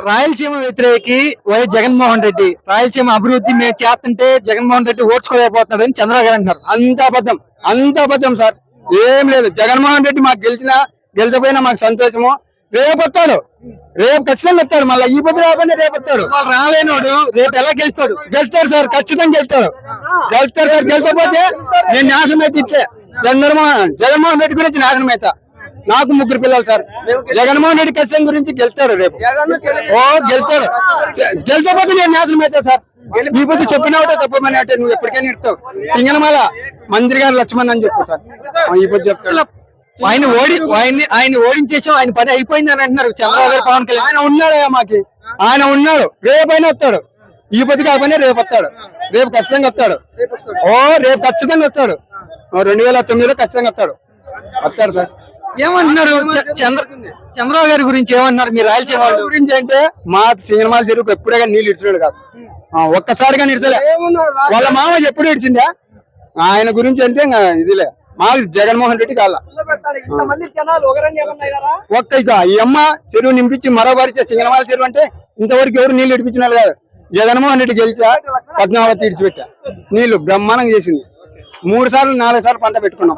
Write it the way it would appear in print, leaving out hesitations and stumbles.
రాయలసీమ వ్యతిరేకి వైఎస్ జగన్మోహన్ రెడ్డి రాయలసీమ అభివృద్ధి మేము చేస్తుంటే జగన్మోహన్ రెడ్డి ఓడ్చుకోలేకపోతున్నాడు అని చంద్రబాబు గారు అంటారు. అంత అబద్ధం సార్. ఏం లేదు. జగన్మోహన్ రెడ్డి మాకు గెలిచపోయినా మాకు సంతోషము. రేపు వస్తాడు, రేపు ఖచ్చితంగా వస్తాడు. మళ్ళీ ఈ పొద్దు రాకపోయినా రేపు వస్తాడు. వాళ్ళు రాలేనోడు రేపు ఎలా గెలుస్తాడు? గెలుస్తాడు సార్, ఖచ్చితంగా గెలుస్తాడు సార్. గెలిచకపోతే నేను నాశనం అయితే ఇట్లే జగన్మోహన్ రెడ్డి గురించి నాశనం అవుతా. నాకు 3 పిల్లలు సార్. జగన్మోహన్ రెడ్డి ఖచ్చితంగా గురించి గెలుస్తాడు రేపు. గెలుస్తాడు. గెలిచకపోతే నేను నాశనం అవుతా సార్. ఈ పొద్దు చెప్పినట్టే తప్పమని అంటే నువ్వు ఎప్పటికైనా ఇస్తావు. సింగనమాల మంత్రి గారు లక్ష్మణ్ అని చెప్పు సార్. ఈ పొద్దు చెప్తా. ఆయన ఓడించేసాం, ఆయన పని అయిపోయింది అని అంటున్నారు చంద్రబాబు గారు, పవన్ కళ్యాణ్. ఆయన ఉన్నాడు మాకి, ఆయన ఉన్నాడు. రేపైనా వస్తాడు. ఈ పొద్దు కాకపోయినా రేపు వస్తాడు. రేపు ఖచ్చితంగా వస్తాడు. రేపు ఖచ్చితంగా వస్తాడు. 2009లో ఖచ్చితంగా వస్తాడు సార్. ఏమంటున్నారు చంద్రబాబు గారి గురించి? ఏమంటున్నారు మీ రాయలసీమ వాళ్ళ గురించి? అంటే మా సింగనమాల చెరువుకు ఎప్పుడే కానీ నీళ్ళు ఇడిచినాడు కాదు. ఒక్కసారిగా ఇడిచలే. వాళ్ళ మామ ఎప్పుడు ఇడిచిండే. ఆయన గురించి అంటే ఇంకా ఇదిలే. మాకు జగన్మోహన్ రెడ్డి కాల ఈ అమ్మ చెరువు నింపించి మరోబారి సింగనమాల చెరువు అంటే ఇంతవరకు ఎవరు నీళ్లు ఇడిపించినారు కాదు. జగన్మోహన్ రెడ్డి గెలిచా పద్మావతి ఇడిచిపెట్టా. నీళ్లు బ్రహ్మాండంగా చేసింది. 3 సార్లు 4 సార్లు పంట పెట్టుకున్నాం.